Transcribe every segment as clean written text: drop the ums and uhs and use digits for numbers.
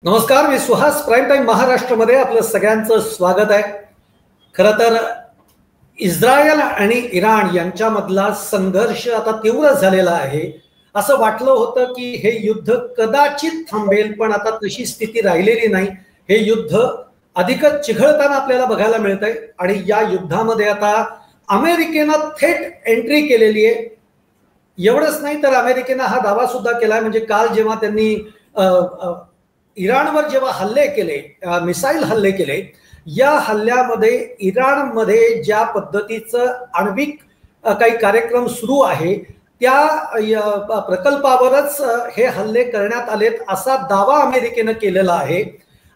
नमस्कार, मी Suhas. Prime time महाराष्ट्रामध्ये आपलं सगळ्यांचं स्वागत आहे. खरं तर इस्रायल आणि इराण यांच्यामधला संघर्ष आता तीव्र झालेला आहे. असं वाटलं होतं की हे युद्ध कदाचित थांबेल, पण आता तशी स्थिती राहिलेली नाही. हे युद्ध अधिकच चिघळताना आपल्याला बघायला मिळतंय आणि या युद्धामध्ये आता अमेरिकेनं थेट एंट्री केलेली आहे. एवढंच नाही तर अमेरिकेनं हा दावा सुद्धा केलाय. म्हणजे काल जेव्हा त्यांनी इराणवर जेव्हा हल्ले केले, मिसाईल हल्ले केले, या हल्ल्यामध्ये इराणमध्ये ज्या पद्धतीचं आण्विक काही कार्यक्रम सुरू आहे त्या प्रकल्पावरच हे हल्ले करण्यात आलेत असा दावा अमेरिकेनं केलेला आहे.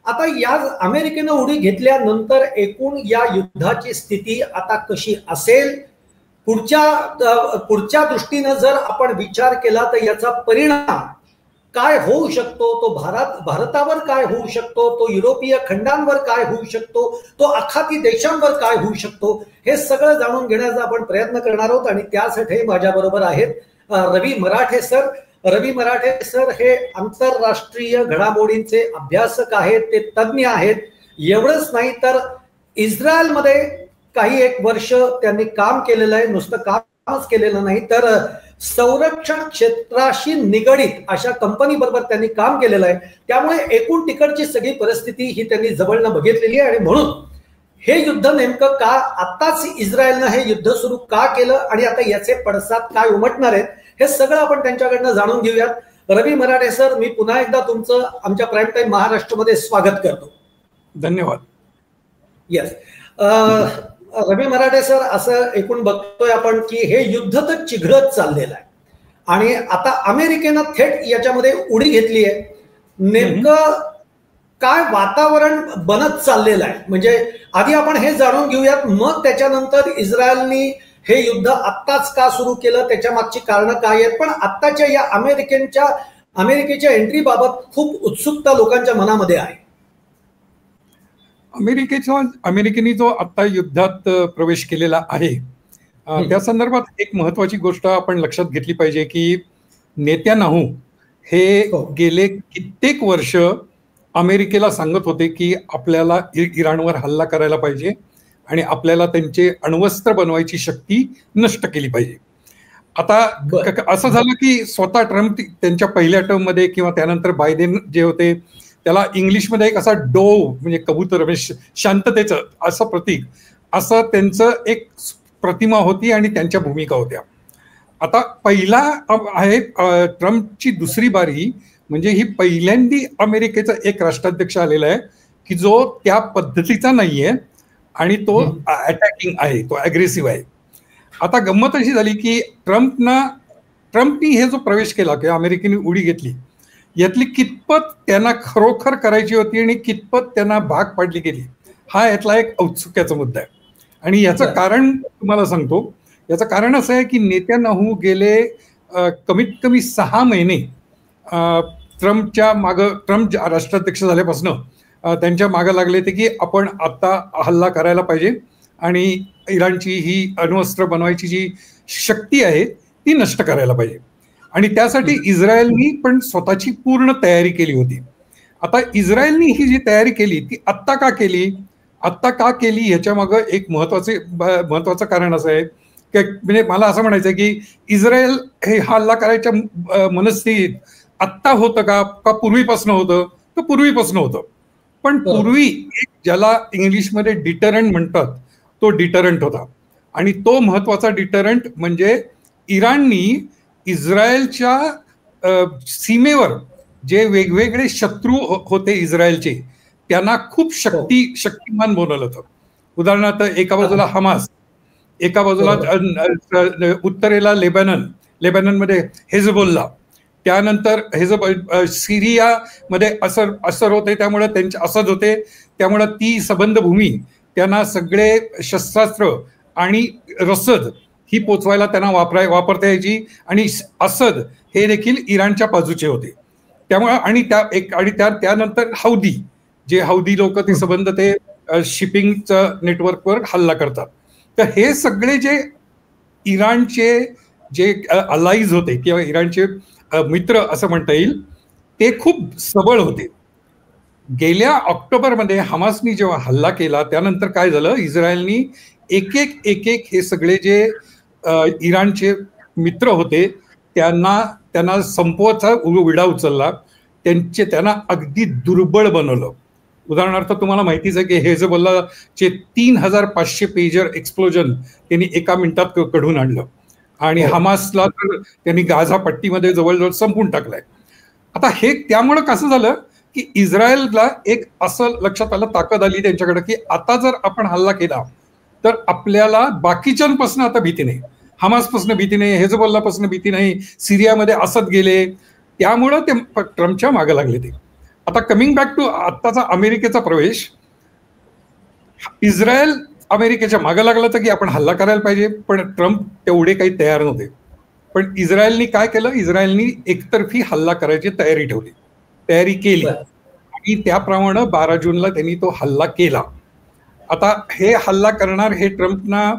आता या अमेरिकेनं उडी घेतल्यानंतर एकूण या युद्धाची स्थिती आता कशी असेल, पुढच्या दृष्टीनं जर आपण विचार केला तर याचा परिणाम काय होऊ शकतो, तो भारतावर काय होऊ शकतो, तो युरोपीय खंडांवर काय होऊ शकतो, तो आखाती देशांवर काय होऊ शकतो, हे सगळं जाणून घेण्याचा आपण प्रयत्न करणार आहोत. आणि त्यासाठी माझ्या बरोबर आहेत रवी मराठे सर. रवी मराठे सर हे आंतरराष्ट्रीय घडामोडींचे अभ्यासक आहेत, ते तज्ज्ञ आहेत. एवढंच नाही तर इस्रायलमध्ये काही एक वर्ष त्यांनी काम केलेलं आहे. नुसतं कामच केलेलं नाही तर संरक्षण क्षेत्राशी निगडित अशा कंपनी बरोबर त्यांनी काम केलेलं आहे. त्यामुळे एकूण तिकडची सगळी परिस्थिती ही त्यांनी जवळनं बघितलेली आहे. आणि म्हणून हे युद्ध नेमकं का आताच इस्रायलनं हे युद्ध सुरू का केलं आणि आता याचे पडसाद काय उमटणार आहेत, हे सगळं आपण त्यांच्याकडनं जाणून घेऊयात. रवी मराठे सर, मी पुन्हा एकदा तुमचं आमच्या प्राईम टाइम महाराष्ट्रामध्ये स्वागत करतो. धन्यवाद. येस, रवी मराठे सर, असं एकूण बघतोय आपण की हे युद्ध तर चिघळत चाललेलं आहे आणि आता अमेरिकेनं थेट याच्यामध्ये उडी घेतली आहे. नेमकं काय वातावरण बनत चाललेलं आहे, म्हणजे आधी आपण हे जाणून घेऊयात, मग त्याच्यानंतर इस्रायलनी हे युद्ध आत्ताच का सुरू केलं, त्याच्या मागची कारणं काय आहेत. पण आत्ताच्या या अमेरिकेच्या एंट्री बाबत खूप उत्सुकता लोकांच्या मनामध्ये आहे. अमेरिकेने जो आता युद्धात प्रवेश केलेला आहे त्या संदर्भात एक महत्वाची गोष्ट आपण लक्षात घेतली पाहिजे की नेत्यानाहू हे गेले कित्येक वर्ष अमेरिकेला सांगत होते की आपल्याला इराणवर हल्ला करायला पाहिजे आणि आपल्याला त्यांचे अण्वस्त्र बनवायची शक्ती नष्ट केली पाहिजे. आता असं झालं की स्वतः ट्रम्प त्यांच्या पहिल्या टर्ममध्ये किंवा त्यानंतर बायडेन जे होते त्याला इंग्लिशमध्ये एक असा डोव म्हणजे कबूतर म्हणजे शांततेचं असं प्रतीक असं त्यांचं एक प्रतिमा होती आणि त्यांच्या भूमिका होत्या. आता पहिला आहे ट्रम्पची दुसरी बारी, म्हणजे ही पहिल्यांदी अमेरिकेचा एक राष्ट्राध्यक्ष आलेला आहे की जो त्या पद्धतीचा नाहीये आणि तो अटॅकिंग आहे, तो अग्रेसिव्ह आहे. आता गंमत अशी झाली की ट्रम्पनी हे जो प्रवेश केला किंवा अमेरिकेने उडी घेतली यातली कितपत त्यांना खरोखर करायची होती आणि कितपत त्यांना भाग पाडली गेली, हा यातला एक औत्सुक्याचा मुद्दा आहे. आणि याचं कारण तुम्हाला सांगतो. याचं कारण असं आहे की नेत्यानाहू गेले कमीत कमी 6 महिने ट्रम्प राष्ट्राध्यक्ष झाल्यापासून त्यांच्या मागं लागले होते की आपण आता हल्ला करायला पाहिजे आणि इराणची ही अण्वस्त्र बनवायची जी शक्ती आहे ती नष्ट करायला पाहिजे. आणि त्यासाठी इस्रायलनी पण स्वतःची पूर्ण तयारी केली होती. आता इस्रायलनी ही जी तयारी केली ती आत्ता का केली ह्याच्या मागं एक महत्वाचं कारण असं आहे की म्हणजे मला असं म्हणायचं आहे की इस्रायल हे हल्ला करायच्या मनस्थितीत आत्ता होतं का पूर्वीपासून होतं? तर पूर्वीपासून होतं. पण पूर्वी एक ज्याला इंग्लिशमध्ये डिटरंट म्हणतात तो डिटरंट होता. आणि तो महत्वाचा डिटरंट म्हणजे इराणनी इस्रायलच्या सीमेवर जे वेगवेगळे शत्रू होते इस्रायलचे त्यांना खूप शक्तिमान बनवलं होतं. उदाहरणार्थ एका बाजूला हमास, एका बाजूला उत्तरेला लेबननमध्ये हेजबोल्ला, त्यानंतर सिरियामध्ये असर होते त्यामुळे त्यांचे असद होते, त्यामुळे ती सबंध भूमी त्यांना सगळे शस्त्रास्त्र आणि रसद ही पोचवायला त्यांना वापरता यायची. आणि असद हे देखील इराणच्या बाजूचे होते त्यामुळे आणि त्यानंतर हौदी लोक ते संबंध ते शिपिंगचं नेटवर्कवर हल्ला करतात. तर हे सगळे जे इराणचे जे अलाईज होते किंवा इराणचे मित्र असं म्हणता येईल ते खूप सबळ होते. गेल्या ऑक्टोबरमध्ये हमासनी जेव्हा हल्ला केला त्यानंतर काय झालं, इस्रायलनी एक एक हे सगळे जे इराणचे मित्र होते त्यांना संपवायचा विडा उचलला, त्यांना अगदी दुर्बळ बनवलं. उदाहरणार्थ तुम्हाला माहितीच आहे की हेजबोल्लाचे 3500 पेजर एक्सप्लोजन त्यांनी एका मिनिटात कढून आणलं आणि हमासला तर त्यांनी गाझा पट्टीमध्ये जवळजवळ संपून टाकलंय. आता हे त्यामुळं कसं झालं की इस्रायलला एक असं लक्षात आलं, ताकद आली त्यांच्याकडे की आता जर आपण हल्ला केला तर आपल्याला बाकीच्यांपासून आता भीती नाही, हमासपासून भीती नाही, हेजबोल्लापासून भीती नाही, सिरियामध्ये असद गेले, त्यामुळं ते ट्रम्पच्या मागे लागले. ते आता कमिंग बॅक टू आत्ताचा अमेरिकेचा प्रवेश, इस्रायल अमेरिकेच्या मागे लागला तर की आपण हल्ला करायला पाहिजे, पण ट्रम्प तेवढे काही तयार नव्हते. पण इस्रायलनी काय केलं, इस्रायलनी एकतर्फी हल्ला करायची तयारी केली आणि त्याप्रमाणे 12 जूनला त्यांनी तो हल्ला केला. आता हे हल्ला करणार हे ट्रम्पना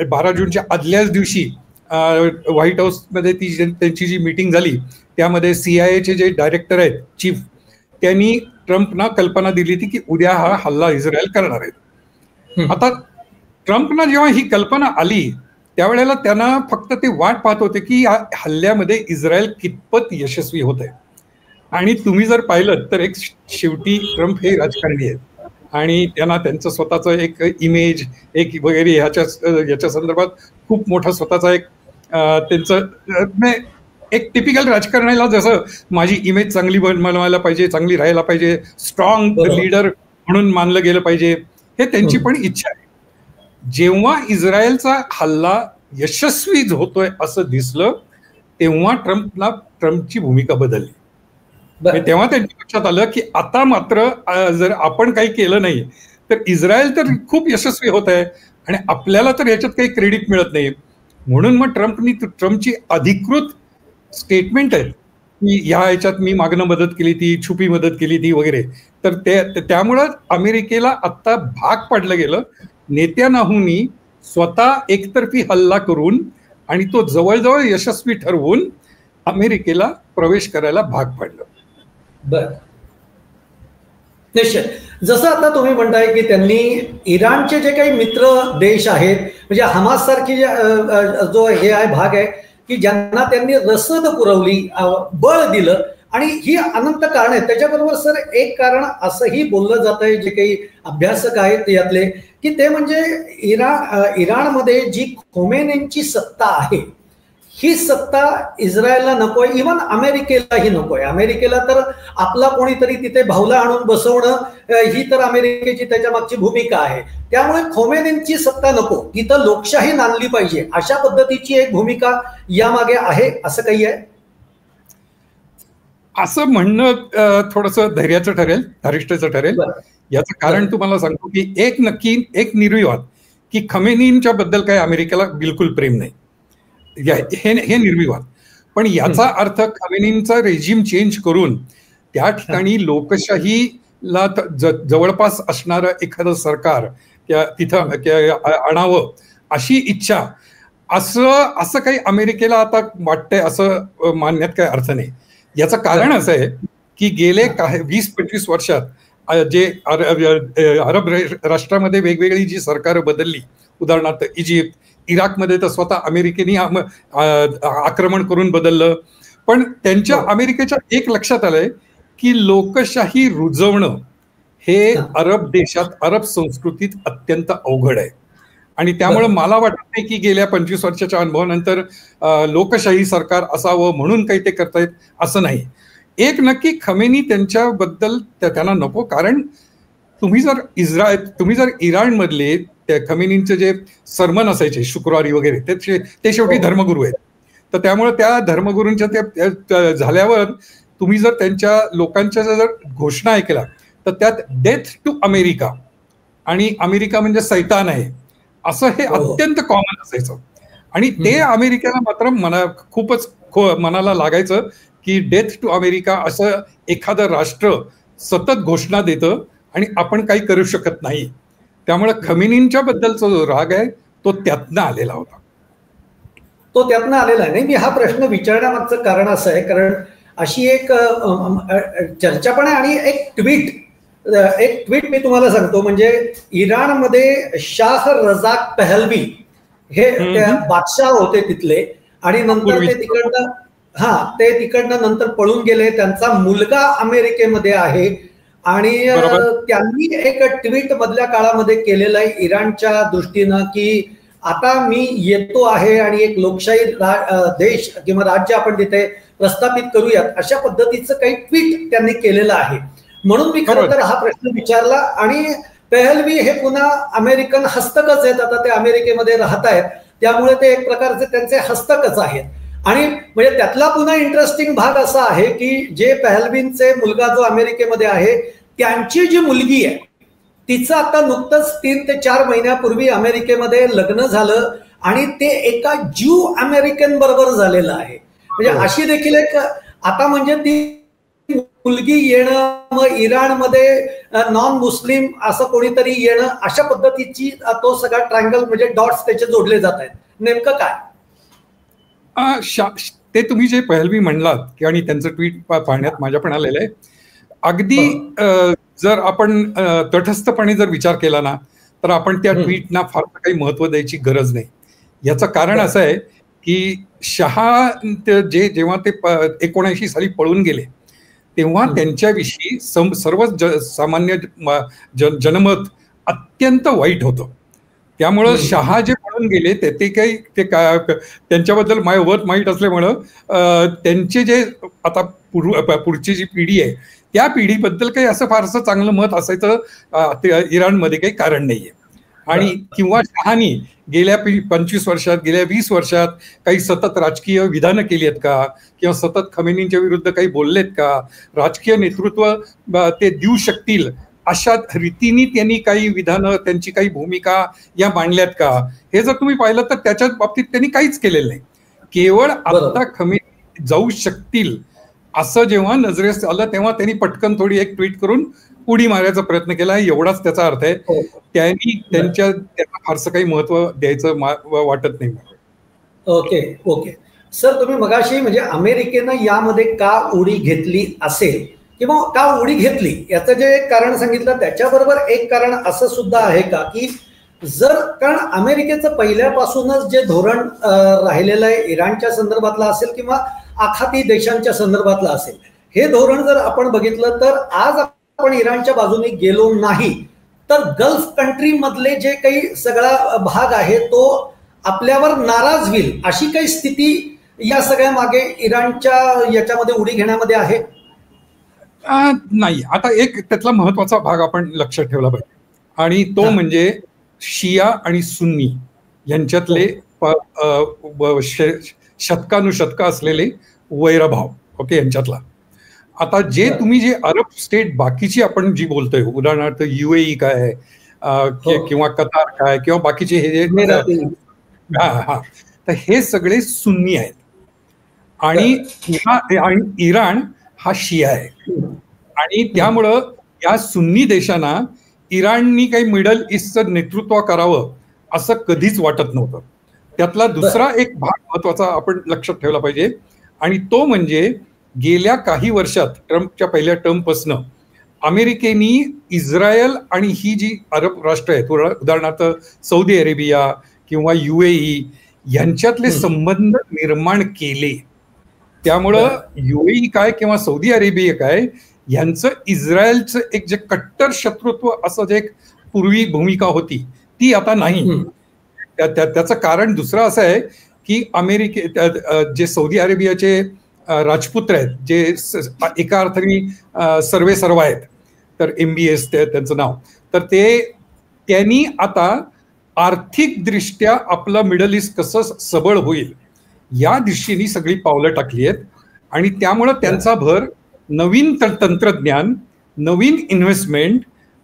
12 जूनच्या आदल्याच दिवशी व्हाईट हाऊसमध्ये त्यांची जी मीटिंग झाली त्यामध्ये CIA जे डायरेक्टर आहेत चीफ, त्यांनी ट्रम्पना कल्पना दिली होती की उद्या हा हल्ला इस्रायल करणार आहे. आता ट्रम्पना जेव्हा ही कल्पना आली त्यावेळेला त्यांना फक्त ते वाट पाहत होते की या हल्ल्यामध्ये इस्रायल कितपत यशस्वी होत आहे. आणि तुम्ही जर पाहिलं तर एक शेवटी ट्रम्प हे राजकारणी आहेत आणि त्यांना त्यांचं स्वतःचं एक इमेज एक वगैरे याच्या संदर्भात खूप मोठा स्वतःचा एक त्यांचं एक टिपिकल राजकारणाला जसं माझी इमेज चांगली बनवायला पाहिजे, चांगली राहायला पाहिजे, स्ट्रॉंग लीडर म्हणून मानलं गेलं पाहिजे, हे त्यांची पण इच्छा आहे. जेव्हा इस्रायलचा हल्ला यशस्वी होतोय असं दिसलं तेव्हा ट्रम्पची भूमिका बदलली. तेव्हा त्यांच्या लक्षात आलं की आता मात्र जर आपण काही केलं नाही तर इस्रायल तर खूप यशस्वी होत आहे आणि आपल्याला तर याच्यात काही क्रेडिट मिळत नाही. म्हणून मग ट्रम्पची अधिकृत स्टेटमेंट आहे की या ह्याच्यात मी मागणं मदत केली ती, छुपी मदत केली ती वगैरे. तर त्यामुळं अमेरिकेला आत्ता भाग पाडलं गेलं. नेत्यानाहूंनी स्वतः एकतर्फी हल्ला करून आणि तो जवळजवळ यशस्वी ठरवून अमेरिकेला प्रवेश करायला भाग पाडलं. बर, निश्चित. जसं आता तुम्ही म्हणताय की त्यांनी इराणचे जे काही मित्र देश आहेत म्हणजे हमास सारखी जो हे आहे भाग आहे की ज्यांना त्यांनी रसद पुरवली, बळ दिलं आणि ही अनंत कारण आहेत. त्याच्याबरोबर सर एक कारण असंही बोललं जात आहे, जे काही अभ्यासक आहेत यातले, की ते म्हणजे इराणमध्ये जी खोमेनींची सत्ता आहे ही सत्ता इस्रायलला नकोय, इव्हन अमेरिकेलाही नकोय. अमेरिकेला तर आपला कोणीतरी तिथे भावला आणून बसवणं ही तर अमेरिकेची त्याच्या मागची भूमिका आहे. त्यामुळे खोमेनींची सत्ता नको, तिथं लोकशाही नांदली पाहिजे, अशा पद्धतीची एक भूमिका यामागे आहे, असं काही आहे? असं म्हणणं थोडंसं धैर्याचं ठरेल, धारिष्ठतेचं ठरेल. याचं कारण तुम्हाला सांगतो की एक निर्विवाद की खमेनींच्या बद्दल काही अमेरिकेला बिलकुल प्रेम नाही, हे निर्विवाद. पण याचा अर्थ खमेनींचा रेजिम चेंज करून त्या ठिकाणी लोकशाहीला जवळपास असणारं एखादं सरकार तिथं आणावं अशी इच्छा असं काही अमेरिकेला आता वाटतंय असं मानण्यात काही अर्थ नाही. याचं कारण असं आहे की गेले 20-25 वर्षात जे अरब राष्ट्रामध्ये वेगवेगळी जी सरकारं बदलली, उदाहरणार्थ इजिप्त, इराकमध्ये तर स्वतः अमेरिकेने आक्रमण करून बदललं. पण त्यांच्या अमेरिकेच्या एक लक्षात आलंय की लोकशाही रुजवणं हे अरब देशात, अरब संस्कृतीत अत्यंत अवघड आहे. आणि त्यामुळे मला वाटत नाही की गेल्या 25 वर्षाच्या अनुभवानंतर लोकशाही सरकार असावं म्हणून काही ते करतायत असं नाही. एक नक्की खमेनी त्यांच्याबद्दल त्यांना नको, कारण तुम्ही जर इराणमधले त्या खमेनींचे जे सरमन असायचे शुक्रवारी वगैरे ते शेवटी धर्मगुरू आहेत. तर त्यामुळे त्या धर्मगुरूंच्या त्या झाल्यावर तुम्ही जर त्यांच्या लोकांच्या जर घोषणा ऐकल्या तर त्यात डेथ टू अमेरिका आणि अमेरिका म्हणजे सैतान आहे असं हे अत्यंत कॉमन असायचं. आणि ते अमेरिकेला मात्र खूपच मनाला लागायचं की डेथ टू अमेरिका असं एखादं राष्ट्र सतत घोषणा देतं आणि आपण काही करू शकत नाही. त्यामुळे खमेनींच्या बद्दलचा जो राग आहे तो त्यातनं आलेला होता. तो त्यातनं आलेला आहे. नाही, मी हा प्रश्न विचारण्यामागचं कारण असं आहे, कारण अशी एक चर्चा पण आहे. आणि एक ट्विट मी तुम्हाला सांगतो, म्हणजे इराणमध्ये शाह रजाक पहलवी हे बादशाह होते तिथले, आणि नंतर ते तिकडनं नंतर पळून गेले. त्यांचा मुलगा अमेरिकेमध्ये आहे, आणि त्यांनी एक ट्विट मधल्या काळामध्ये केलेलं आहे इराणच्या दृष्टीनं की आता मी येतो आहे आणि एक लोकशाही देश किंवा राज्य आपण तिथे प्रस्थापित करूयात, अशा पद्धतीचं काही ट्विट त्यांनी केलेलं आहे. म्हणून मी खरं तर हा प्रश्न विचारला. आणि पेहलवी हे पुन्हा अमेरिकन हस्तकच आहेत, आता ते अमेरिकेमध्ये राहत आहेत, त्यामुळे ते एक प्रकारचे त्यांचे हस्तकच आहेत. आणि म्हणजे त्यातला पुन्हा इंटरेस्टिंग भाग असा आहे की जे पेहलवींचे मुलगा जो अमेरिकेमध्ये आहे, त्यांची जी मुलगी आहे तिचं आता नुकतंच 3 ते 4 महिन्यापूर्वी अमेरिकेमध्ये लग्न झालं, आणि ते एका ज्यू अमेरिकन बरोबर झालेलं आहे. म्हणजे अशी देखील एक आता म्हणजे ती मुलगी येणं, मग इराणमध्ये नॉन मुस्लिम असं कोणीतरी येणं, अशा पद्धतीची तो सगळा ट्रायंगल म्हणजे डॉट्स त्याचे जोडले जात आहेत. नेमकं काय ते तुम्ही जे पेहलवी म्हणलात की, आणि त्यांचं ट्विट पाहण्यात माझ्या पण आलेलं आहे, अगदी जर आपण तटस्थपणे जर विचार केला ना, तर आपण त्या ट्विटना फार काही महत्व द्यायची गरज नाही. याचं कारण असं आहे की शहा जेव्हा ते 79 साली पळून गेले, तेव्हा त्यांच्याविषयी सर्वच सामान्य जनमत अत्यंत वाईट होतं. त्यामुळं शहा जे पळून गेले ते काही त्यांच्याबद्दल वत माहीत असल्यामुळं त्यांचे जे आता पुढची जी पिढी आहे त्या पिढीबद्दल काही असं फारसं चांगलं मत असायचं इराणमध्ये काही कारण नाहीये. आणि किंवा शहानी गेल्या 25 वर्षात, गेल्या 20 वर्षात काही सतत राजकीय विधानं केली आहेत का, किंवा सतत खमेनींच्या विरुद्ध काही बोललेत का, राजकीय नेतृत्व ते देऊ शकतील अशा रीतीने त्यांनी काही विधानं, त्यांची काही भूमिका या मांडल्यात का, हे जर तुम्ही पाहिलं तर त्याच्या बाबतीत त्यांनी काहीच केलेलं नाही. केवळ आता खमेनी जाऊ शकतील असं जेव्हा नजरेस आलं तेव्हा त्यांनी पटकन थोडी एक ट्विट करून उडी मारायचा प्रयत्न केला, एवढाच त्याचा अर्थ आहे. त्यांनी त्यांना फारसं काही महत्व द्यायचं वाटत नाही. ओके सर, तुम्ही मगाशी म्हणजे अमेरिकेनं यामध्ये का उडी घेतली असेल किंवा का उडी घेतली याचं जे एक कारण सांगितलं, त्याच्याबरोबर एक कारण असं सुद्धा आहे का की कारण अमेरिकेचं पहिल्यापासूनच जे धोरण राहिलेलं आहे इराणच्या संदर्भातलं असेल किंवा आखाती देशांच्या संदर्भातलं असेल, हे धोरण जर आपण बघितलं तर आज आपण इराणच्या बाजूने गेलो नाही तर गल्फ कंट्री मधले जे काही सगळा भाग आहे तो आपल्यावर नाराज होईल, अशी काही स्थिती या सगळ्या मागे इराणच्या याच्यामध्ये उडी घेण्यामध्ये आहे? नाही. आता एक त्यातला महत्वाचा भाग आपण लक्षात ठेवला पाहिजे, आणि तो म्हणजे शिया आणि सुन्नी यांच्यातले शतकानुशतका असलेले वैरभाव. ओके, यांच्यातला आता जे अरब स्टेट बाकीची आपण जी बोलतोय, उदाहरणार्थ UAE काय किंवा कतार काय किंवा बाकीचे हे जे तर हे सगळे सुन्नी आहेत, आणि इराण हा शिया आहे. आणि त्यामुळं या सुन्नी देशांना इराणनी काही मिडल ईस्टचं नेतृत्व करावं असं कधीच वाटत नव्हतं. त्यातला दुसरा एक भाग महत्वाचा आपण लक्षात ठेवला पाहिजे, आणि तो म्हणजे गेल्या काही वर्षात ट्रम्पच्या पहिल्या टर्मपासनं अमेरिकेनी इस्रायल आणि ही जी अरब राष्ट्र आहेत, उदाहरणार्थ सौदी अरेबिया किंवा UAE यांच्यातले संबंध निर्माण केले. त्यामुळं UAE काय किंवा सौदी अरेबिया काय यांचं इस्रायलचं एक जे कट्टर शत्रुत्व असं जे एक पूर्वी भूमिका होती ती आता नाही. त्याचं कारण दुसरं असं आहे की जे सौदी अरेबियाचे राजपुत्र आहेत, जे एका अर्थाने सर्वे सर्व आहेत, तर MBS त्यांचं नाव, तर त्यांनी आता आर्थिकदृष्ट्या आपलं मिडल ईस्ट कसं सबळ होईल या दिशेने सगळी पावलं टाकली आहेत. आणि त्यामुळं त्यांचा भर नवीन तंत्रज्ञान, नवीन इन्व्हेस्टमेंट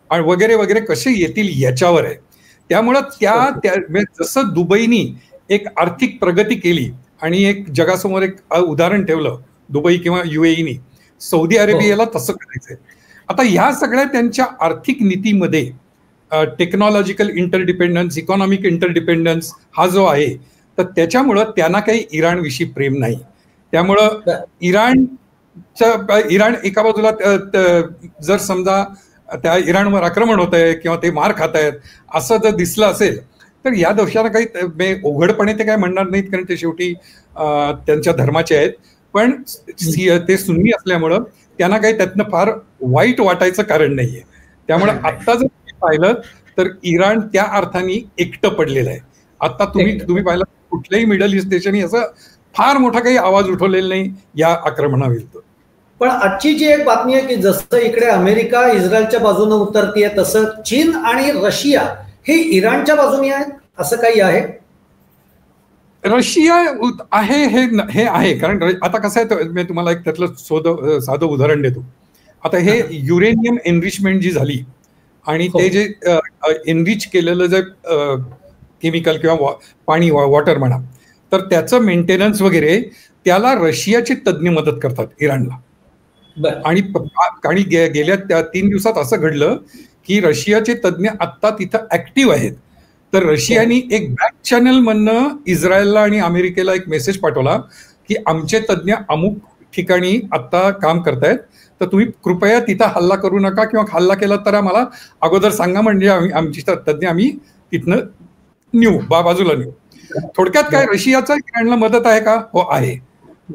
वगैरे वगैरे कसे येतील याच्यावर आहे. त्यामुळं जसं दुबईनी एक आर्थिक प्रगती केली आणि एक जगासमोर एक उदाहरण ठेवलं दुबई किंवा UAEनी, सौदी अरेबियाला तसं करायचंय. आता ह्या सगळ्या त्यांच्या आर्थिक नीतीमध्ये टेक्नॉलॉजिकल इंटरडिपेंडन्स, इकॉनॉमिक इंटरडिपेंडन्स हा जो आहे, तर त्याच्यामुळं त्यांना काही इराणविषयी प्रेम नाही. त्यामुळं इराण इराण एका बाजूला जर समजा त्या इराणवर आक्रमण होत आहे किंवा ते मार खात आहेत असं जर दिसलं असेल तर या दोषाला काही उघडपणे ते काय म्हणणार नाहीत, कारण ते शेवटी त्यांच्या धर्माचे आहेत. पण ते सुन्नी असल्यामुळं त्यांना काही त्यातनं फार वाईट वाटायचं कारण नाहीये. त्यामुळे आता जर पाहिलं तर इराण त्या अर्थाने एकटं पडलेलं आहे. आता तुम्ही पाहिलं कुठल्याही मिडल ईस्ट देशांनी असं फार मोठा काही आवाज उठवलेला नाही या आक्रमणाविरुद्ध. पण आजची जी एक बातमी आहे की जसं इकडे अमेरिका इस्रायलच्या बाजूने उतरतीये तसं चीन आणि रशिया हे इराणच्या बाजूने आहेत, असं काही आहे? रशिया आहे हे आहे, कारण आता कसं आहे मी तुम्हाला एक त्यातलं साधं उदाहरण देतो. आता हे युरेनियम एनरिचमेंट जी झाली आणि ते जे एनरिच केलेलं जे केमिकल किंवा पाणी वॉटर म्हणा, तर त्याचं मेंटेनन्स वगैरे त्याला रशियाचे तज्ज्ञ मदत करतात इराणला. आणि गेल्या 3 दिवसात असं घडलं की रशियाचे तज्ज्ञ आत्ता तिथं ऍक्टिव्ह आहेत. तर रशियानी एक बॅक चॅनल मधनं इस्रायलला आणि अमेरिकेला एक मेसेज पाठवला की आमचे तज्ज्ञ अमुक ठिकाणी आता काम करतायत, तर तुम्ही कृपया तिथं हल्ला करू नका, किंवा हल्ला केला तर आम्हाला अगोदर सांगा, म्हणजे आमची तज्ज्ञ आम्ही तिथनं नेऊ, बाजूला नेऊ. थोडक्यात काय, रशियाचा इराणला मदत आहे का? हो आहे.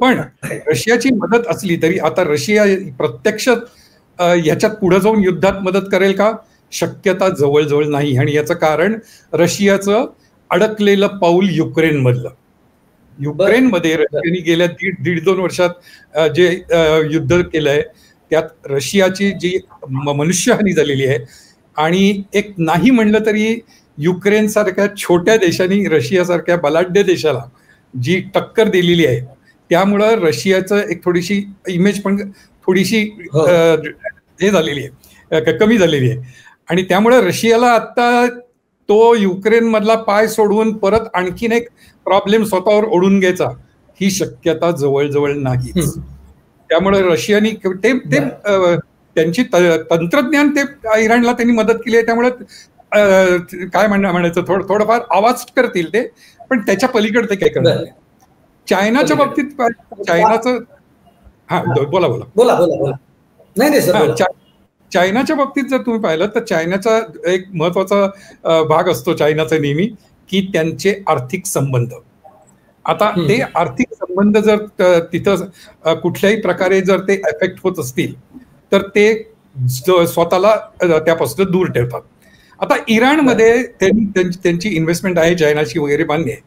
पण रशियाची मदत असली तरी आता रशिया प्रत्यक्ष ह्याच्यात पुढे जाऊन युद्धात मदत करेल का? शक्यता जवळजवळ नाही. आणि याचं कारण रशियाचं अडकलेलं पाऊल युक्रेनमधलं. युक्रेनमध्ये रशियाने गेल्या 1.5-2 वर्षात जे युद्ध केलंय त्यात रशियाची जी मनुष्यहानी झालेली आहे, आणि एक नाही म्हणलं तरी युक्रेन सारख्या छोट्या देशांनी रशियासारख्या बलाढ्य देशाला जी टक्कर दिलेली आहे, त्यामुळं रशियाचं एक थोडीशी इमेज पण थोडीशी हे झालेली आहे, कमी झालेली आहे. आणि त्यामुळे रशियाला आता तो युक्रेन मधला पाय सोडवून परत आणखीन एक प्रॉब्लेम स्वतःवर ओढून घ्यायचा ही शक्यता जवळजवळ नाही. त्यामुळे रशियानी त्यांची तंत्रज्ञान ते इराणला त्यांनी मदत केली आहे. त्यामुळे काय म्हणायचं थोडंफार आवाज करतील ते, पण त्याच्या पलीकडे ते काय करणार नाही. चायनाच्या बाबतीत चायनाचं बोला बोला बोला बोला नाही चायनाच्या बाबतीत जर तुम्ही पाहिलं तर चायनाचा एक महत्वाचा भाग असतो चायनाचा नेहमी की त्यांचे आर्थिक संबंध. आता ते आर्थिक संबंध जर तिथं कुठल्याही प्रकारे जर ते एफेक्ट होत असतील तर ते स्वतःला त्यापासून दूर ठेवतात. आता इराणमध्ये त्यांची इन्व्हेस्टमेंट आहे चायनाची वगैरे मान्य आहे,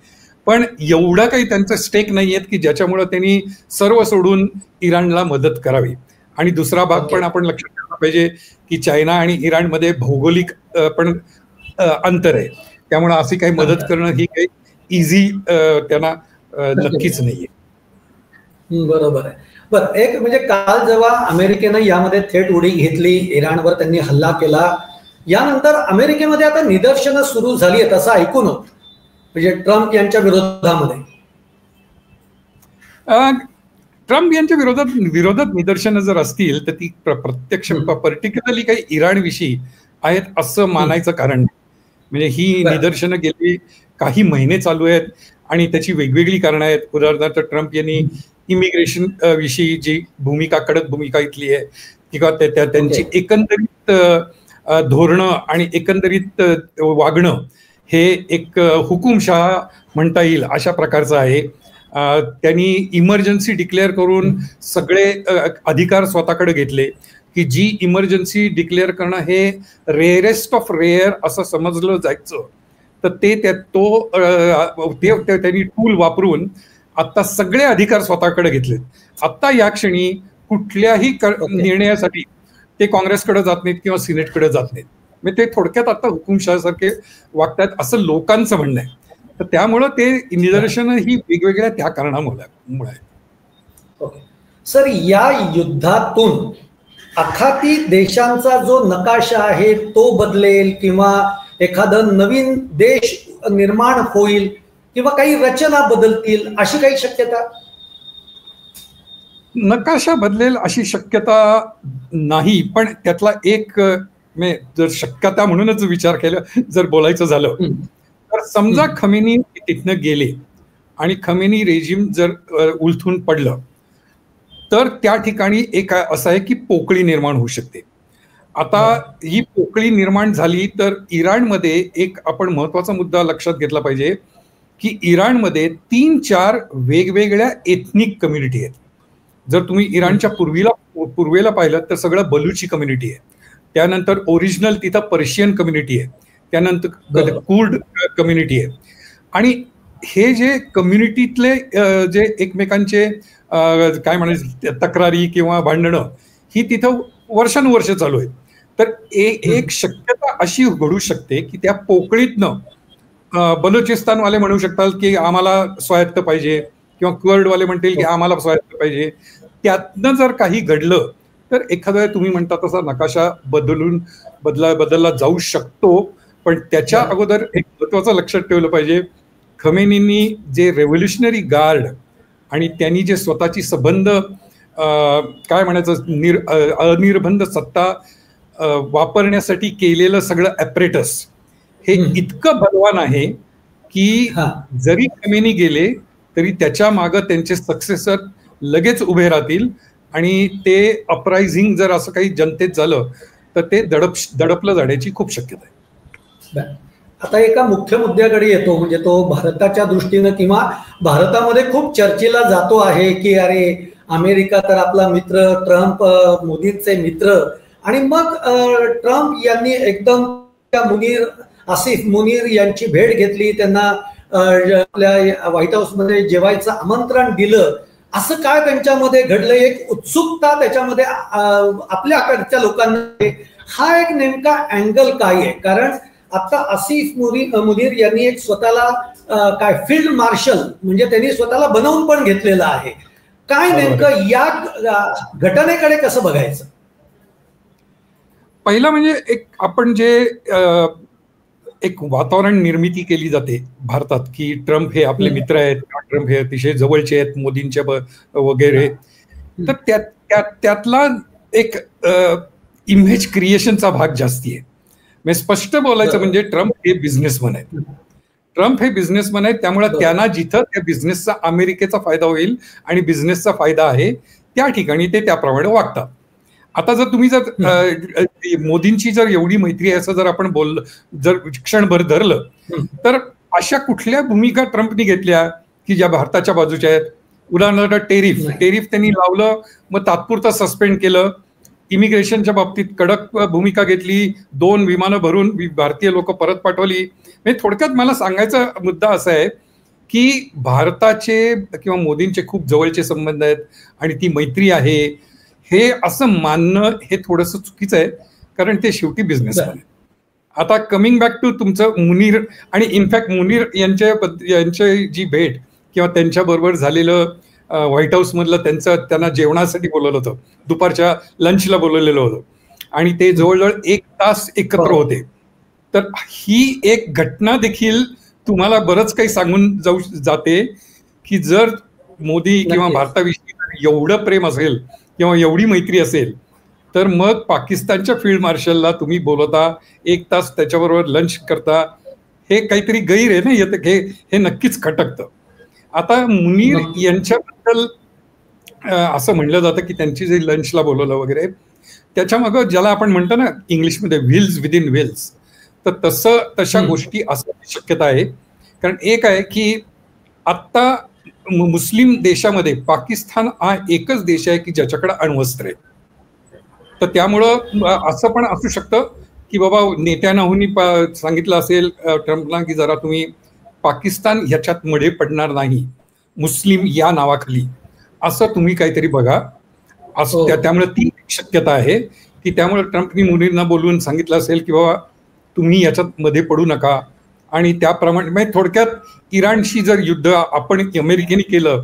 पण एवढं काही त्यांचं स्टेक नाही आहेत की ज्याच्यामुळे त्यांनी सर्व सोडून इराणला मदत करावी. आणि दुसरा भाग पण आपण लक्षात ठेवला पाहिजे की चायना आणि इराणमध्ये भौगोलिक पण अंतर आहे, त्यामुळे अशी काही मदत करणं ही काही इझी त्यांना नक्कीच नाहीये. बरोबर आहे. बरं, एक म्हणजे काल जेव्हा अमेरिकेनं यामध्ये थेट उडी घेतली, इराणवर त्यांनी हल्ला केला, यानंतर अमेरिकेमध्ये आता निदर्शनं सुरू झाली आहेत असं ऐकून होतं, म्हणजे ट्रम्प यांच्या विरोधामध्ये. ट्रम्प यांच्या विरोधात निदर्शनं जर असतील तर ती प्रत्यक्ष पर्टिक्युलरली काही इराणविषयी आहेत असं मानायचं कारण नाही. म्हणजे ही निदर्शनं गेली काही महिने चालू आहेत आणि त्याची वेगवेगळी कारणं आहेत. उदाहरणार्थ ट्रम्प यांनी इमिग्रेशन विषयी जी कडक भूमिका घेतली आहे किंवा त्यांची एकंदरीत धोरणं आणि एकंदरीत वागणं हे एक हुकुमशहा म्हणता येईल अशा प्रकारचं आहे. त्यांनी इमर्जन्सी डिक्लेअर करून सगळे अधिकार स्वतःकडे घेतले की जी इमर्जन्सी डिक्लेअर करणं हे रेअरेस्ट ऑफ रेअर असं समजलं जायचं, तर त्यांनी टूल वापरून आता सगळे अधिकार स्वतःकडे घेतलेत. आता या क्षणी कुठल्याही निर्णयासाठी ते काँग्रेसकडे जात नाहीत किंवा सिनेटकडे जात नाहीत. म्हणजे ते थोडक्यात आता हुकुमशहासारखे वागतात असं लोकांचं म्हणणं आहे. तर त्यामुळं ते निदर्शनं ही वेगवेगळ्या त्या कारणामुळे आहेत. सर, या युद्धातून आखाती देशांचा जो नकाशा आहे तो बदलेल किंवा एखादा नवीन देश निर्माण होईल किंवा काही रचना बदलतील अशी काही शक्यता? नकाशा बदलेल अशी शक्यता नाही, पण त्यातला एक जर शक्यता म्हणूनच विचार केला जर बोलायचं झालं तर समजा खमेनी तिथनं गेले आणि खमेनी रेजिम जर उलथून पडलं तर त्या ठिकाणी एक असं आहे की पोकळी निर्माण होऊ शकते. आता ही पोकळी निर्माण झाली तर इराणमध्ये एक आपण महत्वाचा मुद्दा लक्षात घेतला पाहिजे की इराणमध्ये 3-4 वेगवेगळ्या एथनिक कम्युनिटी आहेत. जर तुम्ही इराणच्या पूर्वेला पाहिलं तर सगळं बलुची कम्युनिटी आहे, त्यानंतर ओरिजिनल तिथं पर्शियन कम्युनिटी आहे, त्यानंतर कुर्ड कम्युनिटी आहे. आणि हे जे कम्युनिटीतले जे एकमेकांचे काय म्हणायचं तक्रारी किंवा भांडणं ही तिथं वर्षानुवर्ष चालू आहेत. तर एक शक्यता अशी घडू शकते की त्या पोकळीतनं बलुचिस्तानवाले म्हणू शकतात की आम्हाला स्वायत्त पाहिजे, किंवा कुर्डवाले म्हणतील की आम्हाला स्वायत्त पाहिजे. त्यातनं जर काही घडलं तर एखाद्या तुम्ही म्हणता तसा नकाशा बदलला जाऊ शकतो. पण त्याच्या अगोदर एक महत्वाचं लक्षात ठेवलं पाहिजे, खमेनींनी जे रेव्होल्युशनरी गार्ड आणि त्यांनी जे स्वतःची सबंध काय म्हणायचं अनिर्बंध सत्ता वापरण्यासाठी केलेलं सगळं ॲपरेटस हे इतकं बलवान आहे की जरी खमेनी गेले तरी त्याच्या मागं त्यांचे सक्सेसर लगेच उभे राहतील आणि ते अपरायझिंग जर असं काही जनतेत झालं तर ते दडपलं जाण्याची खूप शक्यता आहे. आता एका मुख्य मुद्द्याकडे येतो, म्हणजे तो भारताच्या दृष्टीनं किंवा भारतामध्ये खूप चर्चेला जातो आहे की अरे अमेरिका तर आपला मित्र, ट्रम्प मोदींचे मित्र, आणि मग ट्रम्प यांनी एकदम आसिफ मुनीर यांची भेट घेतली, त्यांना आपल्या व्हाईट हाऊसमध्ये जेवायचं आमंत्रण दिलं. असं काय त्यांच्यामध्ये घडलं, एक उत्सुकता त्याच्यामध्ये आपल्याकडच्या लोकांना, हा एक नेमका अँगल काय आहे? कारण आता आसिफ मुनीर यांनी एक स्वतःला काय फील्ड मार्शल म्हणजे त्यांनी स्वतःला बनवून पण घेतलेलं आहे. काय नेमकं या घटनेकडे कसं बघायचं? पहिलं म्हणजे एक आपण जे एक वातावरण निर्मिती केली जाते भारतात की ट्रम्प हे आपले मित्र आहेत, ट्रम्प हे अतिशय जवळचे आहेत मोदींच्या वगैरे, तर त्यातला एक इमेज क्रिएशनचा भाग जास्ती आहे. म्हणजे स्पष्ट बोलायचं म्हणजे ट्रम्प हे बिझनेसमन आहेत. त्यामुळे त्यांना जिथं त्या बिझनेसचा अमेरिकेचा फायदा होईल आणि बिझनेसचा फायदा आहे त्या ठिकाणी ते त्याप्रमाणे वागतात. आता जर तुम्ही जर मोदींची जर एवढी मैत्री आहे असं जर आपण जर क्षणभर धरलं तर अशा कुठल्या भूमिका ट्रम्पनी घेतल्या की ज्या भारताच्या बाजूच्या आहेत? उदाहरणार्थ टेरिफ त्यांनी लावलं, मग तात्पुरतं सस्पेंड केलं. इमिग्रेशनच्या बाबतीत कडक भूमिका घेतली, 2 विमानं भरून भारतीय लोक परत पाठवली. म्हणजे थोडक्यात मला सांगायचा मुद्दा असा आहे की भारताचे किंवा मोदींचे खूप जवळचे संबंध आहेत आणि ती मैत्री आहे हे असं मानणं हे थोडंसं चुकीचं आहे, कारण ते शेवटी बिझनेसमॅन आहे. आता कमिंग बॅक टू तुमचं मुनीर, आणि इनफॅक्ट मुनीर यांची जी भेट किंवा त्यांच्याबरोबर झालेलं व्हाईट हाऊसमधलं त्यांना जेवणासाठी बोलवलं होतं, दुपारच्या लंचला बोलवलेलं होतं आणि ते जवळजवळ 1 तास एकत्र होते. तर ही एक घटना देखील तुम्हाला बरंच काही सांगून जाते की जर मोदी किंवा भारताविषयी एवढं प्रेम असेल किंवा एवढी मैत्री असेल तर मग पाकिस्तानच्या फील्ड मार्शलला तुम्ही बोलवता, 1 तास त्याच्याबरोबर लंच करता, हे काहीतरी गैर आहे ना, हे नक्कीच खटकतं. आता मुनीर यांच्याबद्दल असं म्हणलं जातं की त्यांची जे लंचला बोलवलं वगैरे त्याच्या मागं ज्याला आपण म्हणतो ना इंग्लिशमध्ये व्हील्स विदिन व्हील्स, तर तशा गोष्टी असण्याची शक्यता आहे. कारण एक आहे की आत्ता मुस्लिम देशामध्ये पाकिस्तान हा एकच देश आहे की ज्याच्याकडे अण्वस्त्र आहे. तर त्यामुळं असं पण असू शकतं की बाबा नेत्यानाहूंनी सांगितलं असेल ट्रम्पला की जरा तुम्ही पाकिस्तान ह्याच्यात मध्ये पडणार नाही मुस्लिम या नावाखाली, असं तुम्ही काहीतरी बघा. असं त्यामुळे ती शक्यता आहे की त्यामुळे ट्रम्पनी मुनींना बोलवून सांगितलं असेल की बाबा तुम्ही याच्यात मध्ये पडू नका. आणि त्याप्रमाणे म्हणजे थोडक्यात इराणशी जर युद्ध आपण अमेरिकेने केलं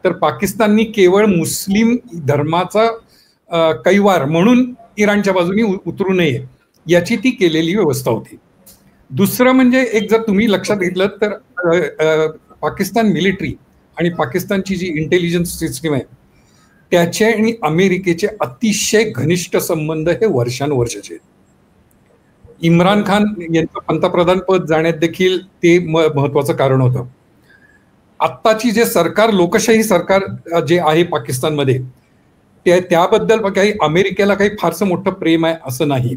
तर पाकिस्ताननी केवळ मुस्लिम धर्माचा कैवार म्हणून इराणच्या बाजूने उतरू नये याची ती केलेली व्यवस्था होती. दुसरं म्हणजे एक जर तुम्ही लक्षात घेतलं तर पाकिस्तान मिलिटरी आणि पाकिस्तानची जी इंटेलिजन्स सिस्टीम आहे त्याचे आणि अमेरिकेचे अतिशय घनिष्ठ संबंध हे वर्षानुवर्षाचे आहेत. इम्रान खान यांचं पंतप्रधान पद जाण्यात देखील ते महत्वाचं कारण होतं. आत्ताची जे सरकार, लोकशाही सरकार जे आहे पाकिस्तानमध्ये, त्याबद्दल काही अमेरिकेला काही फारसं मोठं प्रेम आहे असं नाही.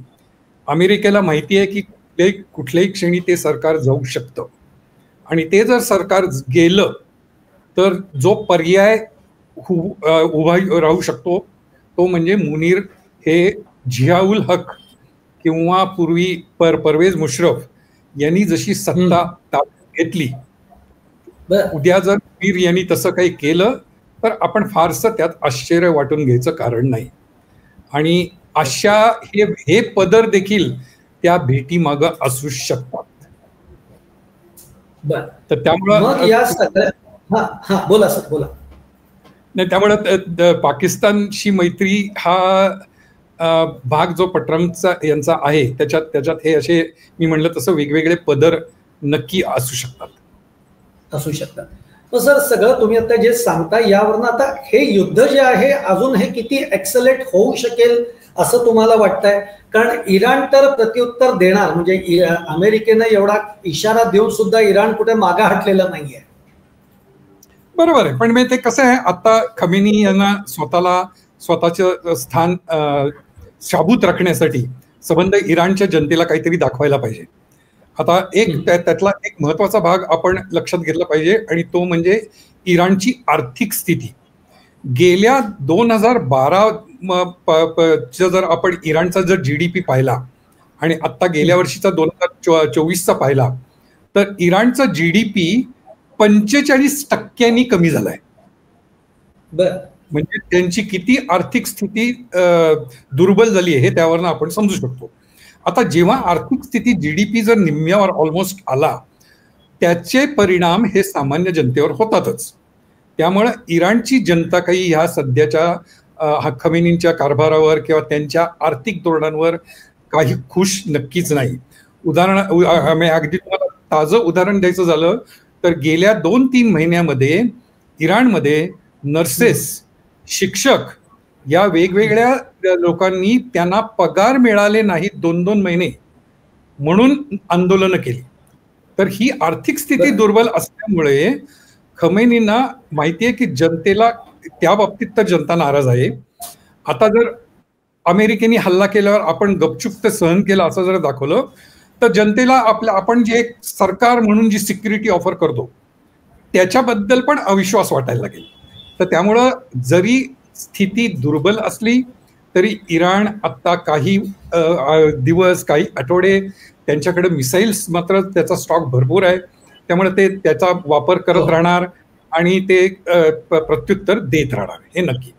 अमेरिकेला माहिती आहे की कुठल्याही क्षणी ते सरकार जाऊ शकतं आणि ते जर सरकार गेलं तर जो पर्याय उभा राहू शकतो तो म्हणजे मुनीर हे झियाउल हक किंवा पूर्वी परवेज मुशर्रफ यांनी जशी सत्ता ताब्यात घेतली, उद्या जर मुनीर यांनी तसं काही केलं तर आपण फारसं त्यात आश्चर्य वाटून घ्यायचं कारण नाही. आणि अशा हे पदर देखील त्या भेटी मागं असू शकतात. तर त्यामुळं बोला सर बोला. नाही, त्यामुळं पाकिस्तानशी मैत्री हा भाग जो ट्रम्पचा यांचा आहे त्याच्यात हे असे मी म्हणलं तसं वेगवेगळे पदर नक्की असू शकतात. सर सगळं तुम्ही आता जे सांगता यावरनं आता हे युद्ध जे आहे अजून हे किती एक्सलेट होऊ शकेल असं तुम्हाला वाटतंय? कारण इराण तर प्रत्युत्तर देणार, म्हणजे अमेरिकेनं एवढा इशारा देऊन सुद्धा इराण कुठे मागे हटलेलं नाहीये. बरोबर आहे, पण ते कसं आहे, आता खमेनी यांना स्वतःचं स्थान शाबूत राखण्यासाठी संबंध इराणच्या जनतेला काहीतरी दाखवायला पाहिजे. आता त्यातला एक महत्वाचा भाग आपण लक्षात घेतला पाहिजे आणि तो म्हणजे इराणची आर्थिक स्थिती. गेल्या 2012 जर आपण इराणचा जर GDP पाहिला आणि आता गेल्या वर्षीचा 2024चा पाहिला तर इराणचा GDP 45% कमी झालाय. म्हणजे त्यांची किती आर्थिक स्थिती दुर्बल झाली आहे हे त्यावरनं आपण समजू शकतो. आता जेव्हा आर्थिक स्थिती GDP जर निम्म्यावर ऑलमोस्ट आला त्याचे परिणाम हे सामान्य जनतेवर होतातच. त्यामुळे इराणची जनता काही ह्या सध्याच्या खमेनींच्या कारभारावर किंवा त्यांच्या आर्थिक धोरणांवर काही खुश नक्कीच नाही. अगदी तुम्हाला ताजं उदाहरण द्यायचं झालं तर गेल्या 2-3 महिन्यामध्ये इराणमध्ये नर्सेस, शिक्षक या वेगवेगळ्या लोकांनी त्यांना पगार मिळाले नाहीत 2-2 महिने म्हणून आंदोलनं केली. तर ही आर्थिक स्थिती दुर्बल असल्यामुळे खमेनींना माहिती आहे की जनतेला त्या बाबतीत तर जनता नाराज आहे. आता जर अमेरिकेने हल्ला केल्यावर आपण गपचूप ते सहन केलं असं जर दाखवलं तर जनतेला आपण जे एक सरकार म्हणून जी सिक्युरिटी ऑफर करतो त्याच्याबद्दल पण अविश्वास वाटायला लागेल. तर त्यामुळं जरी स्थिती दुर्बल असली तरी इराण आता काही दिवस, काही आठवडे त्यांच्याकडे मिसाईल्स मात्र त्याचा स्टॉक भरपूर आहे, त्यामुळे ते त्याचा वापर करत राहणार आणि ते प्रत्युत्तर देत राहणार हे नक्की.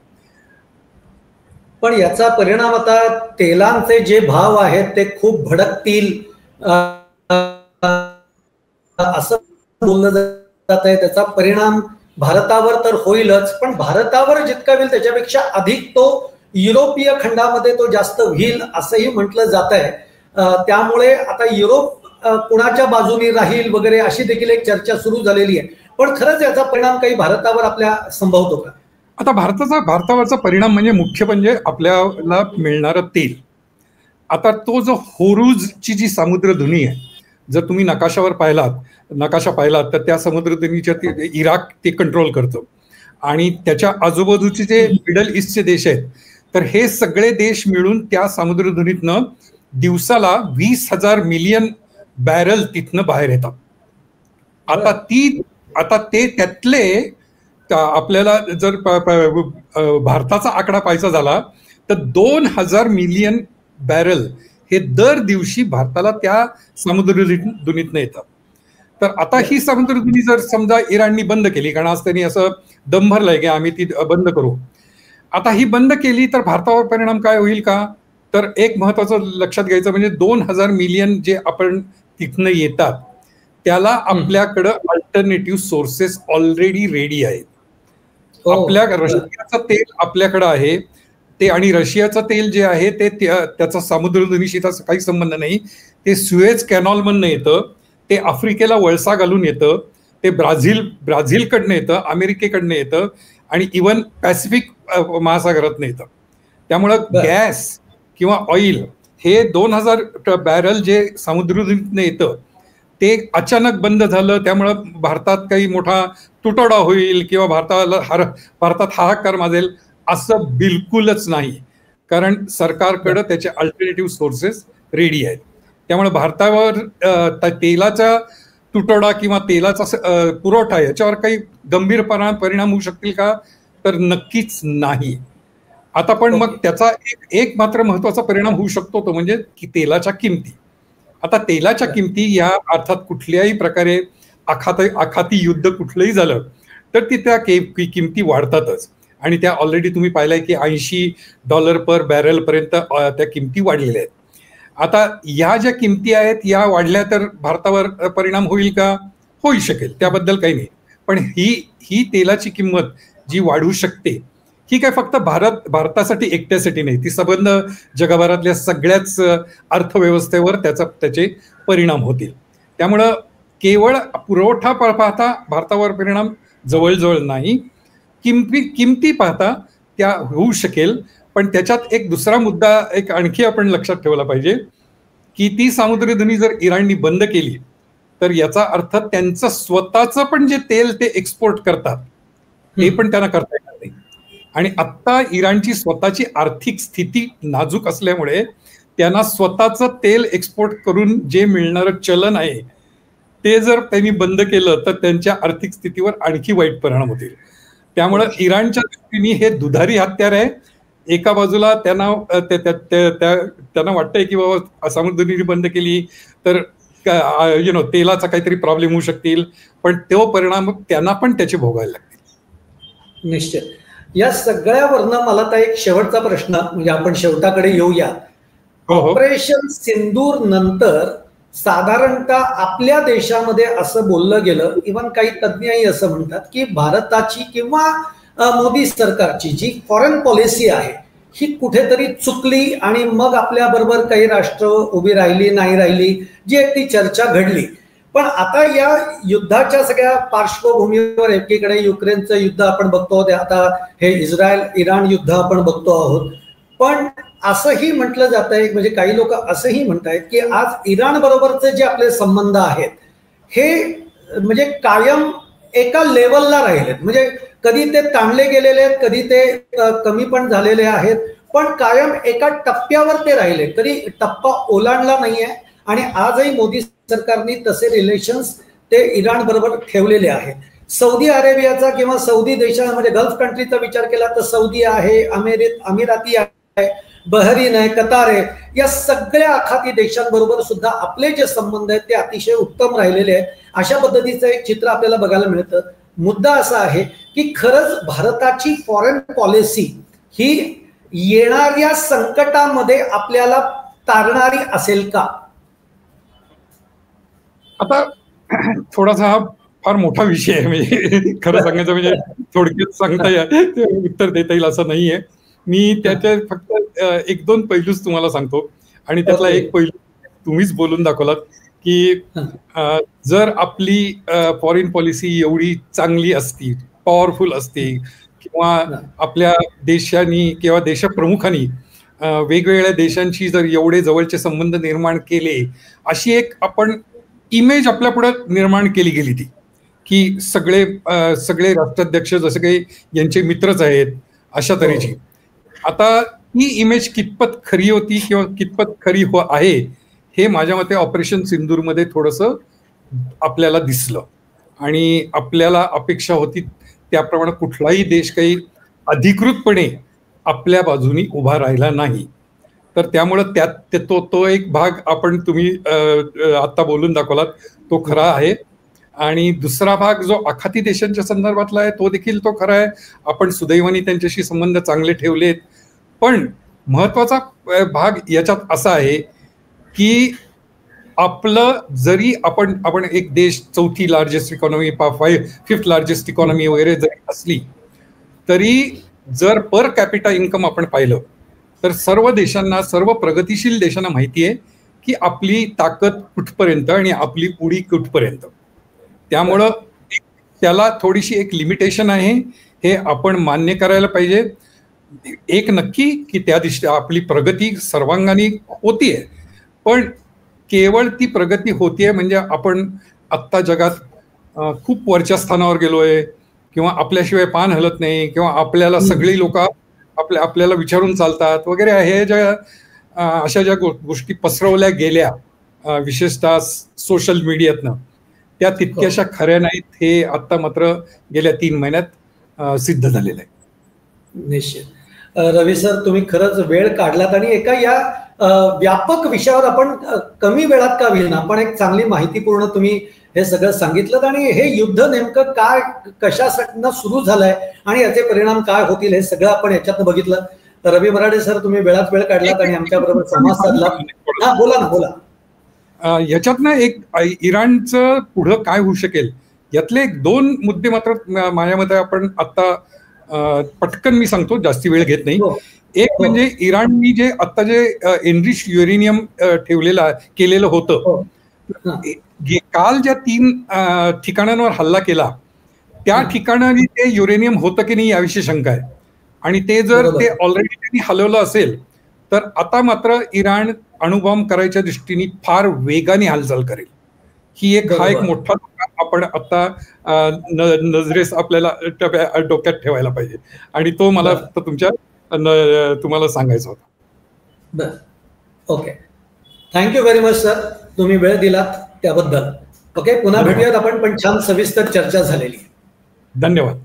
पण याचा परिणाम आता तेलांचे जे भाव आहेत ते खूप भडकतील असं बोललं जात आहे. त्याचा परिणाम भारतावर तर होईलच, पण भारतावर जितका होईल त्याच्यापेक्षा अधिक तो युरोपीय खंडामध्ये तो जास्त होईल असंही म्हटलं जात आहे. त्यामुळे आता युरोप कुणाच्या बाजूने राहील वगैरे अशी देखील एक चर्चा सुरू झालेली आहे. पण खरंच याचा परिणाम काही भारतावर आपल्या संभवतो का? आता भारतावरचा परिणाम म्हणजे मुख्य म्हणजे आपल्याला मिळणारं तेल. आता तो जो होरुजची जी समुद्रधुनी आहे, जर तुम्ही नकाशा पाहिलात तर त्या समुद्रधुनीच्या इराक ते कंट्रोल करतं आणि त्याच्या आजूबाजूचे जे मिडल ईस्टचे देश आहेत तर हे सगळे देश मिळून त्या समुद्रधुनीतनं दिवसाला 20,000 मिलियन बॅरल तिथनं बाहेर येतात. आता ते त्यातले आपल्याला जर भारताचा आकडा पाहायचा झाला तर 2,000 मिलियन बॅरल हे दर दिवशी भारताला त्या समुद्रधुनीतनं येतात. तर आता ही समुद्रधुनी जर समजा इराणनी बंद केली, कारण आज त्यांनी असं दम भरलाय की आम्ही ती बंद करू, आता ही बंद केली तर भारतावर परिणाम काय होईल का? तर एक महत्वाचं लक्षात घ्यायचं म्हणजे 2,000 मिलियन जे आपण तिथनं येतात त्याला आपल्याकडं अल्टरनेटिव्ह सोर्सेस ऑलरेडी रेडी आहेत. रशियाचं तेल आपल्याकडं आहे ते, आणि रशियाचं तेल जे आहे ते त्याचा समुद्रधुनीशी काही संबंध नाही. ते सुएझ कॅनॉलमधनं येतं, ते आफ्रिकेला वळसा घालून येतं, ते ब्राझीलकडनं येतं, अमेरिकेकडनं येतं आणि इवन पॅसिफिक महासागरातनं येतं. त्यामुळं गॅस किंवा ऑइल हे 2,000 बॅरल जे समुद्रधुनीतनं येतं ते अचानक बंद झालं, त्यामुळं भारतात काही मोठा तुटवडा होईल किंवा भारतात हाहाकार माजेल असं बिलकुलच नाही, कारण सरकारकडे त्याचे अल्टरनेटिव्ह सोर्सेस रेडी आहेत. त्यामुळे भारतावर तेलाचा तुटवडा किंवा तेलाचा पुरवठा याच्यावर काही गंभीर परिणाम होऊ शकतील का, तर नक्कीच नाही. आता पण मग त्याचा एक मात्र महत्वाचा परिणाम होऊ शकतो, तो म्हणजे की तेलाच्या किमती. आता तेलाच्या किमती या अर्थात कुठल्याही प्रकारे आखाती युद्ध कुठलंही झालं तर त्या किमती वाढतातच, आणि त्या ऑलरेडी तुम्ही पाहिलंय की $80 पर बॅरल पर्यंत त्या किमती वाढलेल्या आहेत. आता या ज्या किमती आहेत या वाढल्या तर भारतावर परिणाम होईल का, होऊ शकेल, त्याबद्दल काही नाही. पण ही तेलाची किंमत जी वाढू शकते ही काय फक्त भारतासाठी एकट्यासाठी नाही, ती संबंध जगभरातल्या सगळ्याच अर्थव्यवस्थेवर त्याचे परिणाम होतील. त्यामुळं केवळ पुरवठा पाहता भारतावर परिणाम जवळजवळ नाही, किमती पाहता त्या होऊ शकेल. पण त्याच्यात एक दुसरा मुद्दा एक आणखी आपण लक्षात ठेवला पाहिजे की ती सामुद्रधुनी जर इराणनी बंद केली तर याचा अर्थ त्यांचं स्वतःचं पण जे तेल ते एक्सपोर्ट करतात हे पण त्यांना करता येणार नाही. आणि आत्ता इराणची स्वतःची आर्थिक स्थिती नाजूक असल्यामुळे त्यांना स्वतःचं तेल एक्सपोर्ट करून जे मिळणारं चलन आहे ते जर त्यांनी बंद केलं तर त्यांच्या आर्थिक स्थितीवर आणखी वाईट परिणाम होतील. त्यामुळं इराणच्या दृष्टीने हे दुधारी हत्यार आहे. एका बाजूला त्यांना वाटतंय की बाबा समुद्रधुनी बंद केली तर तेलाचा काहीतरी प्रॉब्लेम होऊ शकतील, पण तो परिणाम त्यांना पण त्याचे भोगायला लागतील. निश्चित. या सगळ्यावरनं मला तर एक शेवटचा प्रश्न, म्हणजे आपण शेवटाकडे येऊया. ऑपरेशन सिंदूर नंतर साधारणतः आपल्या देशामध्ये असं बोललं गेलं, इव्हन काही तज्ज्ञही असं म्हणतात की भारताची किंवा मोदी सरकारची जी फॉरेन पॉलिसी आहे ही कुठेतरी चुकली आणि मग आपल्या बरोबर काही राष्ट्र उभी राहिली नाही राहिली, जी एक ती चर्चा घडली. पण आता या युद्धाच्या सगळ्या पार्श्वभूमीवर एकीकडे युक्रेनचं युद्ध आपण बघतो, आता हे इस्रायल इराण युद्ध आपण बघतो आहोत. पण असंही म्हटलं जात आहे, म्हणजे काही लोक असंही म्हणतायत की आज इराण बरोबरचे जे आपले संबंध आहेत हे म्हणजे कायम एका लेवलला राहिलेत. म्हणजे कधी ते ताणले गेलेले आहेत, कधी ते कमी पण झालेले आहेत, पण कायम एका टप्प्यावर ते राहिले, कधी टप्पा ओलांडला नाहीये. आणि आजही मोदी सरकारने तसे रिलेशन्स ते इराण बरोबर ठेवलेले आहेत. सौदी अरेबियाचा किंवा सौदी देशामध्ये गल्फ कंट्रीचा विचार केला तर सौदी आहे, अमिराती आहे, बहरीन आहे, कतार आहे, या सगळ्या आखाती देशांबरोबर सुद्धा आपले जे संबंध आहेत ते अतिशय उत्तम राहिलेले आहेत. अशा पद्धतीचं एक चित्र आपल्याला बघायला मिळतं. मुद्दा असा आहे की खरंच भारताची फॉरेन पॉलिसी ही येणाऱ्या संकटामध्ये आपल्याला तारणारी असेल का? आता थोडासा हा फार मोठा विषय आहे, म्हणजे खरं सांगायचं म्हणजे थोडक्यात सांगता येईल, उत्तर देता येईल असं नाहीये. मी त्याच्या फक्त 1-2 पैलूच तुम्हाला सांगतो, आणि त्यातला एक पैलू तुम्हीच बोलून दाखवलात की जर आपली फॉरेन पॉलिसी एवढी चांगली असती, पॉवरफुल असती, किंवा आपल्या देशांनी किंवा देशप्रमुखांनी वेगवेगळ्या देशांशी जर एवढे जवळचे संबंध निर्माण केले, अशी एक आपण इमेज आपल्या पुढे निर्माण केली गेली ती की सगळे राष्ट्राध्यक्ष जसे काही यांचे मित्रच आहेत अशा तऱ्हेची. आता ही इमेज कितपत खरी होती किंवा कितपत खरी आहे हे माझ्या मते ऑपरेशन सिंदूरमध्ये थोडंसं आपल्याला दिसलं, आणि आपल्याला अपेक्षा होती त्याप्रमाणे कुठलाही देश काही अधिकृतपणे आपल्या बाजूनी उभा राहिला नाही. तर त्यामुळं त्यात तो एक भाग तुम्ही आता बोलून दाखवलात तो खरा आहे. आणि दुसरा भाग जो आखाती देशांच्या संदर्भातला आहे तो देखील तो खरा आहे. आपण सुदैवाने त्यांच्याशी संबंध चांगले ठेवलेत. पण महत्वाचा भाग याच्यात असा आहे की आपलं जरी आपण एक देश 4थी largest economy 5th largest economy वगैरे जरी असली तरी जर पर कॅपिटा इन्कम आपण पाहिलं तर सर्व देशांना, सर्व प्रगतिशील देशांना माहिती आहे की आपली ताकद कुठपर्यंत आणि आपली उडी कुठपर्यंत. त्यामुळं त्याला थोडीशी एक लिमिटेशन आहे, हे आपण मान्य करायला पाहिजे. एक नक्की की त्या दिवशी आपली प्रगती सर्वांगाने होतीये, पण केवळ ती प्रगती होतीये म्हणजे आपण आत्ता जगात खूप वरच्या स्थानावर गेलोय किंवा आपल्याशिवाय पान हलत नाही किंवा आपल्याला सगळी लोक आपल्याला विचारून चालतात वगैरे, हे ज्या अशा ज्या गोष्टी पसरवल्या गेल्या विशेषतः सोशल मीडियातनं, त्या तितक्याशा खऱ्या नाहीत, हे आता मात्र गेल्या 3 महिन्यात सिद्ध झालेलं आहे. निश्चित. रवी सर, तुम्ही खरंच वेळ काढलात आणि एका या व्यापक विषयावर आपण कमी वेळात का होईना पण एक चांगली माहितीपूर्ण तुम्ही हे सगळं सांगितलं, आणि हे युद्ध नेमकं काय कशासाठी सुरू झालंय आणि याचे परिणाम काय होतील हे सगळं आपण याच्यातनं बघितलं. रवी मराठे सर, तुम्ही वेळात वेळ काढलात आणि आमच्या बरोबर संवाद साधला. हा, बोला ना, बोला. याच्यातनं एक इराणचं पुढं काय होऊ शकेल यातले 2 मुद्दे मात्र माझ्या मते आपण आता पटकन मी सांगतो, जास्ती वेळ घेत नाही. एक म्हणजे इराणनी जे आता जे एनरिच युरेनियम केलेलं होतं, काल ज्या 3 ठिकाणांवर हल्ला केला त्या ठिकाणी ते युरेनियम होतं की नाही याविषयी शंका आहे, आणि ते जर ते ऑलरेडी त्यांनी हलवलं असेल तर आता मात्र इराण अणुबॉम्ब करायच्या दृष्टीने फार वेगाने हालचाल करेल. हा एक मोठा आपण आता नजरेस आपल्याला डोक्यात ठेवायला पाहिजे, आणि तो मला फक्त तुम्हाला सांगायचा होता. Okay, thank you very much sir, तुम्ही वेळ दिलात त्याबद्दल. ओके, पुन्हा भेटूयात आपण, पण छान सविस्तर चर्चा झालेली. धन्यवाद.